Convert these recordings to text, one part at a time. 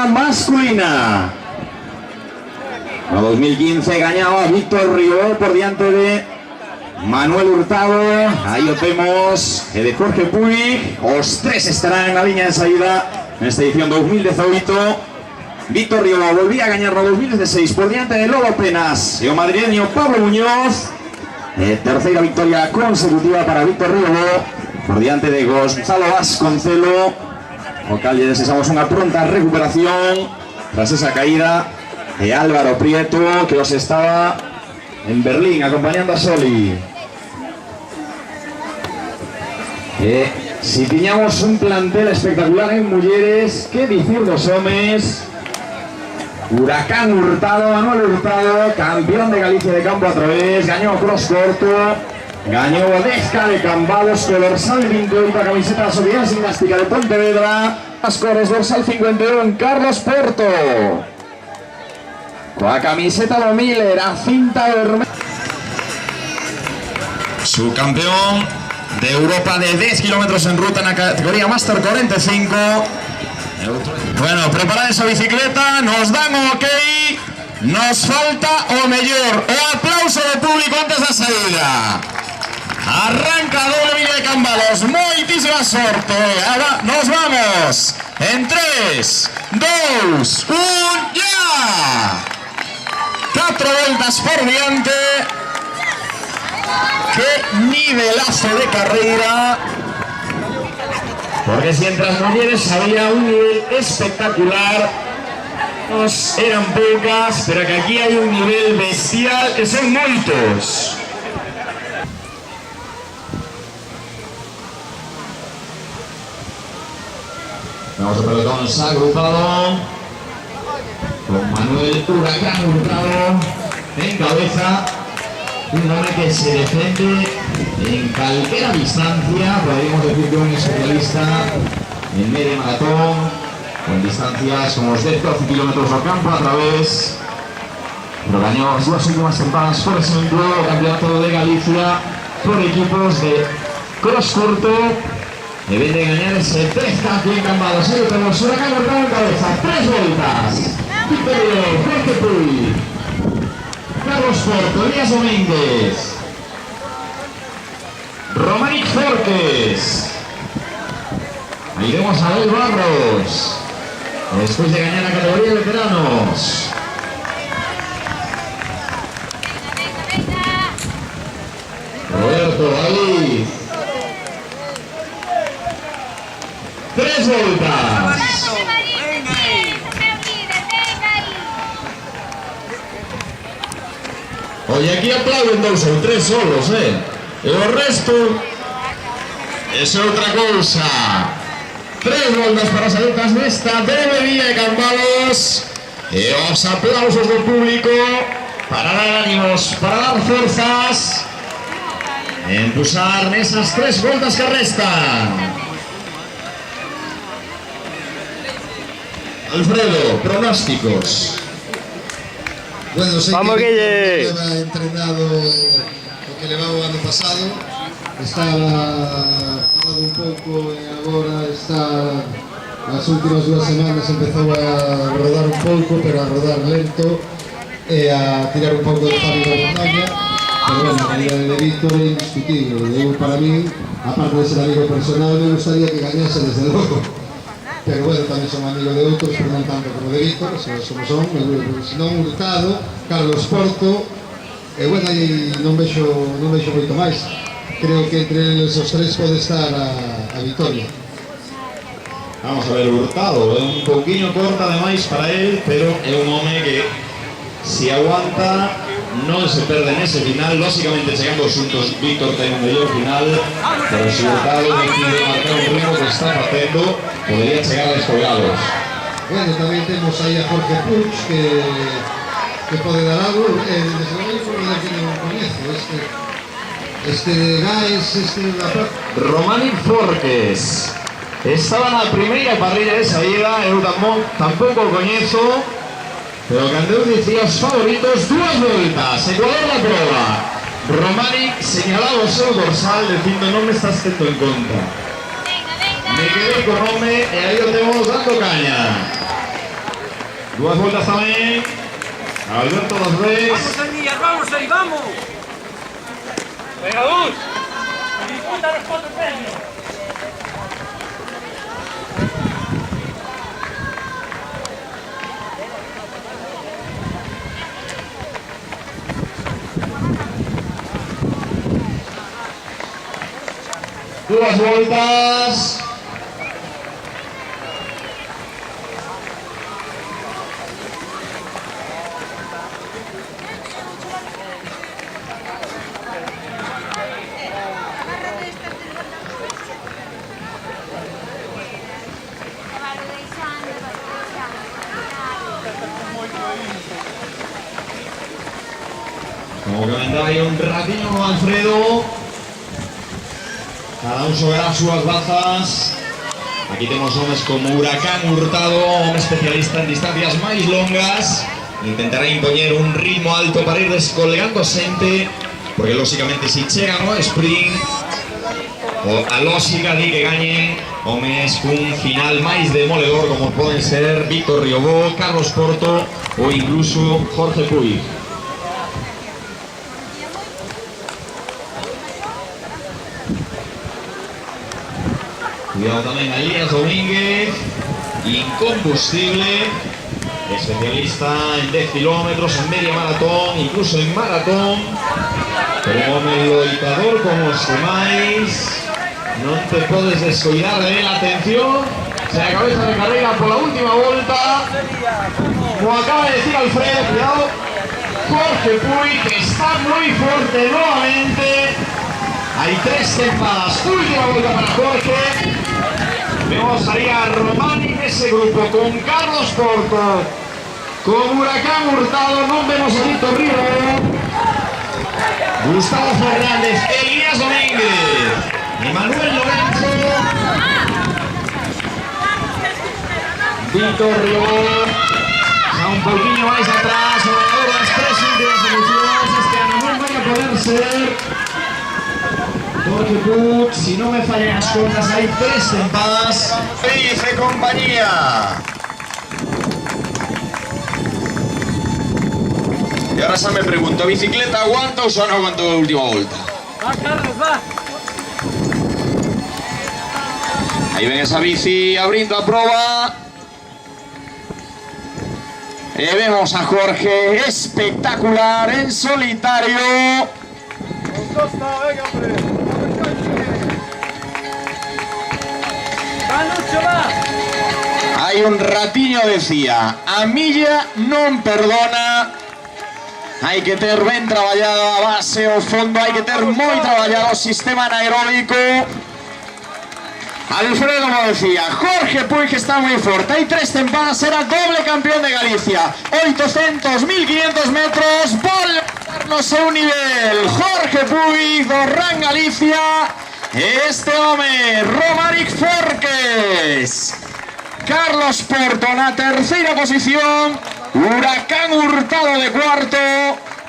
masculina. En 2015 ganaba Víctor Riobó por diante de Manuel Hurtado. Ahí lo vemos, de Jorge Puig. Os tres estarán en la línea de salida en esta edición 2018. Víctor Riobó volvía a ganar en 2016 por diante de Lolo Penas y el madrileño Pablo Muñoz. Tercera victoria consecutiva para Víctor Riobó por diante de Gonzalo Vasconcelo. Local, le deseamos una pronta recuperación tras esa caída de Álvaro Prieto, que os estaba en Berlín acompañando a Soli. Si tiñamos un plantel espectacular en mujeres, ¿qué decir los hombres? Huracán Hurtado, Manuel Hurtado, campeón de Galicia de campo a través, gañó cross corto, gañó Desca de Cambados con dorsal 28, camiseta de la Sociedad Gimnástica de Pontevedra, Ascores dorsal 51, Carlos Porto. Con la camiseta de Miller, a cinta de subcampeón de Europa de 10 kilómetros en ruta en la categoría Master 45. Bueno, preparad esa bicicleta, nos dan ok, nos falta o mejor, o aplauso de público antes de la salida. Arranca doble Villa de Cambados, muchísima suerte, ahora nos vamos, en 3, 2, 1, ya. 4 vueltas por diante. Qué nivelazo de carrera. Porque si entre las mujeres había un nivel espectacular, eran pocas, pero que aquí hay un nivel bestial, que son muchos. Vamos a pelotón agrupado con Manuel Huracán Hurtado en cabeza. Un hombre que se defiende en cualquier distancia, podríamos decir que un especialista en media maratón, con distancias como los 10-12 kilómetros al campo a través. Pero ganó las dos últimas tempadas, por ejemplo, el campeonato de Galicia por equipos de cross corto. Deben de ganar ese 3K aquí en Cambados. Ahí tenemos Huracán Hurtado en cabeza, 3 vueltas. Victorio, Jorge Puy, Carlos Porto, Elías Domínguez, Romanic Forques. Ahí vemos a Abel Barros, después de ganar la categoría de veteranos. Roberto, ahí. 3 vueltas. Oye, aquí aplauden 2 ou 3 solos, E o resto es outra cousa. 3 voltas para as atletas desta breve Villa de Cambados. E os aplausos do público para dar ánimos, para dar forzas e impulsar nesas 3 voltas que restan. Alfredo, pronósticos. Bueno, sei Vamos, que Guille. lleva entrenado o que levaba o ano pasado, estaba parado un pouco e agora está as últimas 2 semanas empezou a rodar un pouco, pero a rodar lento e a tirar un pouco de faro da montaña, pero bueno, a calidade de Víctor é indiscutible. Eu, para mí, aparte de ser amigo personal, me gustaría que gañase desde logo. Pero bueno, tamén son amigos de outros, pero non tanto como de Víctor, son, senón Hurtado, Carlos Porto, e bueno, aí non vexo moito máis. Creo que entre esos 3 pode estar a victoria. Vamos a ver, Hurtado, é un pouquiño corta demais para él, pero é un home que si aguanta non se perde nese final. Lógicamente chegando xuntos Víctor ten un mellor final, pero se Hurtado decide marcar un ritmo que está facendo, podría chegar a descolgados. Bueno, tamén temos aí a Jorge Puig que pode dar algo, desde logo por ver que non coñezo, este Gaes, Romanic Forques estaba na primeira parrilla de saída, eu tampouco o coñezo, pero cando eu dicía os favoritos, 2 voltas, Ecuador da prova. Romanic señalaba o seu dorsal dicindo non me estás tendo en conta. Me quedé con home e aí o temos dando caña. Dues voltes també. Alberto Dos Reis. Vamos, Elías, vamos ahí, vamos. Venga, Gus. Y disfruta los 4 premios. Dues voltes. Como comentario un ratito con Alfredo. Cada un sobre as súas bazas. Aquí temos homes como Huracán Hurtado, home especialista en distancias máis longas. Intentará impoñer un ritmo alto para ir descolgando xente, porque lóxicamente si chegan ao sprint, a lógica di que gañen homes cun final máis demoledor, como poden ser Víctor Riobó, Carlos Porto ou incluso Jorge Puig. Cuidado también a Elías Domínguez, incombustible, especialista en 10 kilómetros, en media maratón, incluso en maratón, pero un home loitador como os demais, non te podes descuidar de él. Atención, se a cabeza de carrera por la última volta, como acaba de decir Alfredo, cuidado, Jorge Puig, que está muy fuerte nuevamente. Hay 3 tempadas, última vuelta para Jorge. Vemos ahí a Romani en ese grupo con Carlos Porto, con Huracán Hurtado, no vemos a Víctor Riobó, Gustavo Fernández, Elías Domínguez, Emanuel Lorenzo, Víctor Riobó, a un poquillo más atrás, ahora las 3 últimas soluciones, es que a no vaya a poder ser Jorge Puig, si no me fallan las cuentas, hay 3 tempadas. Dice compañía. Y ahora se me pregunto, ¿bicicleta aguanta o no aguanta la última vuelta? Va, Carlos, va. Ahí ven esa bici abriendo a prueba. Y vemos a Jorge, espectacular, en solitario. Venga, hombre. Va, Lucho, va. Hai un ratiño decía, a milla non perdona. Hai que ter ben traballado a base, o fondo, hai que ter moi traballado o sistema anaeróbico. Alfredo como decía, Jorge Puig está moi forte, hai 3 tempadas, era doble campeón de Galicia, 800, 1500 metros, volve a dar no seu nivel, Jorge Puig do RAN Galicia, este home, Romaric Forques, Carlos Porto na terceira posición, Huracán Hurtado de cuarto,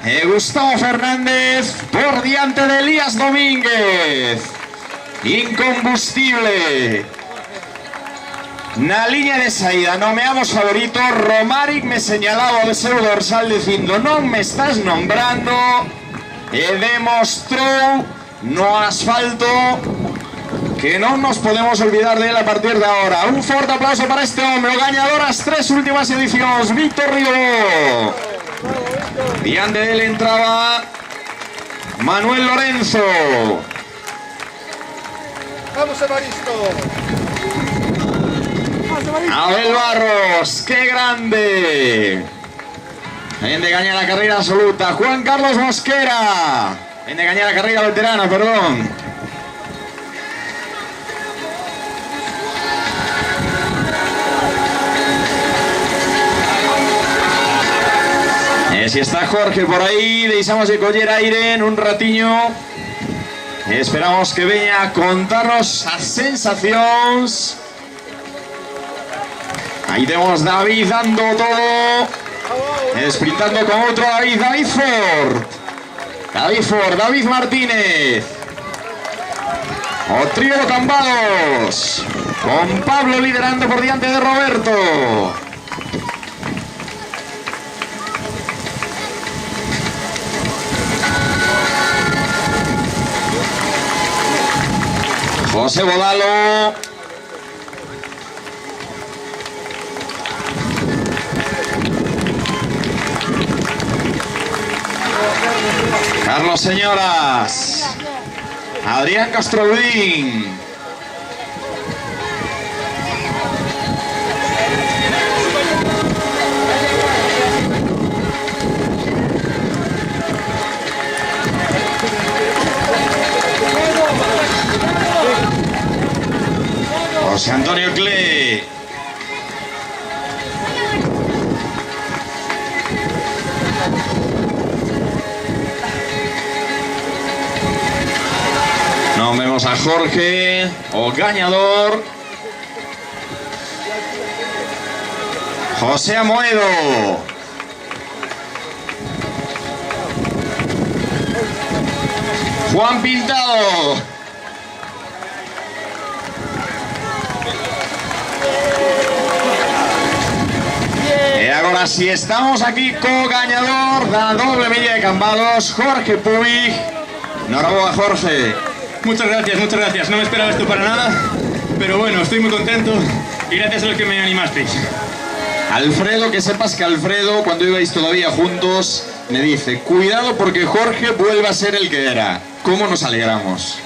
e Gustavo Fernández por diante de Elías Domínguez. Incombustible. Na liña de saída nomeamos favorito. Romaric me señalaba de seu dorsal dicindo non me estás nombrando, e demostrou no asfalto que non nos podemos olvidar de él a partir de ahora. Un forte aplauso para este home, o gañador as 3 últimas edicións, Víctor Riobó. Diante de él entraba Manuel Lorenzo. Vamos, Evaristo. Abel Barros, qué grande. Viene de gañar la carrera absoluta. Juan Carlos Mosquera. Viene de gañar la carrera veterana, perdón. Si está Jorge por aí, deixamos de coller aire en un ratiño. Esperamos que veña a contarnos as sensacións. Aí temos David dando todo, sprintando con outro David Ford, David Martínez. O trío Cambados, con Pablo liderando por diante de Roberto. José Bodalo. Carlos Señoras. Adrián Castroudín. José Antonio Cle. No vemos a Jorge Ogañador. José Amoedo. Juan Pintado. E agora si estamos aquí co gañador da doble milla de cambados, Jorge Puig. Enhorabuena, Jorge. Muchas gracias. No me esperaba esto para nada, pero bueno, estoy muy contento y gracias a los que me animasteis. Alfredo, que sepas que Alfredo, cuando ibais todavía juntos, me dice: cuidado porque Jorge vuelve a ser el que era. ¿Cómo nos alegramos?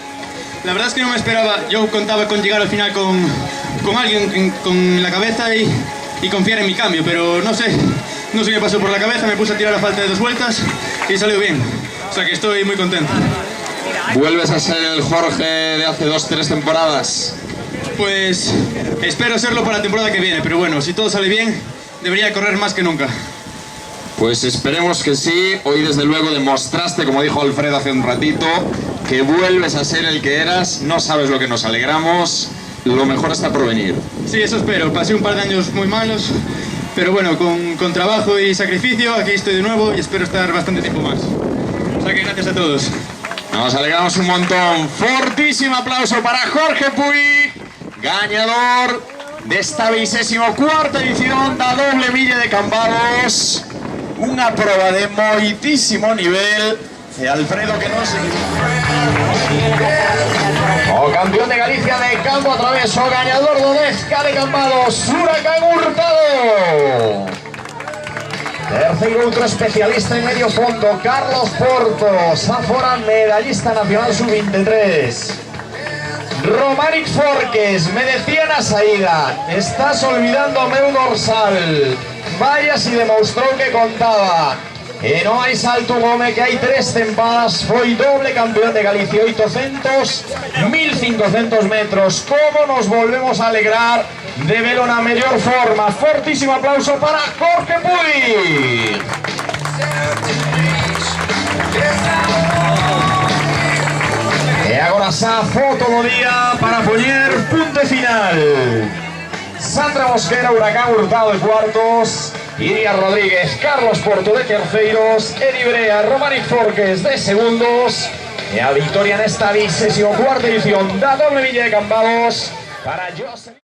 La verdad es que no me esperaba, yo contaba con llegar al final con alguien con la cabeza y confiar en mi cambio, pero no sé qué me pasó por la cabeza, me puse a tirar a falta de 2 vueltas y salió bien, o sea que estoy muy contento. ¿Vuelves a ser el Jorge de hace 2-3 temporadas? Pues espero serlo para la temporada que viene, pero bueno, si todo sale bien, debería correr más que nunca. Pues esperemos que sí. Hoy desde luego demostraste, como dijo Alfredo hace un ratito, que vuelves a ser el que eras. No sabes lo que nos alegramos. Lo mejor está por venir. Sí, eso espero. Pasé un par de años muy malos, pero bueno, con trabajo y sacrificio, aquí estoy de nuevo y espero estar bastante tiempo más. O sea que gracias a todos. Nos alegramos un montón. Fortísimo aplauso para Jorge Puig, ganador de esta 24ª edición da doble milla de cambados. Unha proba de moitísimo nivel. E Alfredo que nos... O campeón de Galicia de campo a través, o gañador do 10K de cambados, Huracán Hurtado. Terceiro outro especialista en medio fondo, Carlos Porto, Zafora, medallista nacional sub-23. Romaric Forques, me decía na saída, estás olvidando o meu dorsal. Vaya si demostrou que contaba. E non hai salto un home que hai 3 tempadas, foi doble campeón de Galicia, 800, 1500 metros. Como nos volvemos a alegrar de velo na mellor forma. Fortísimo aplauso para Jorge Puig. E agora xa foto do día para poñer punto final. Sandra Mosquera, Huracán Hurtado de cuartos, Iria Rodríguez, Carlos Porto de terceiros, Eri Brea, Romaric Forques de segundos, e a victoria nesta 24ª edición da doble milla de cambados para José.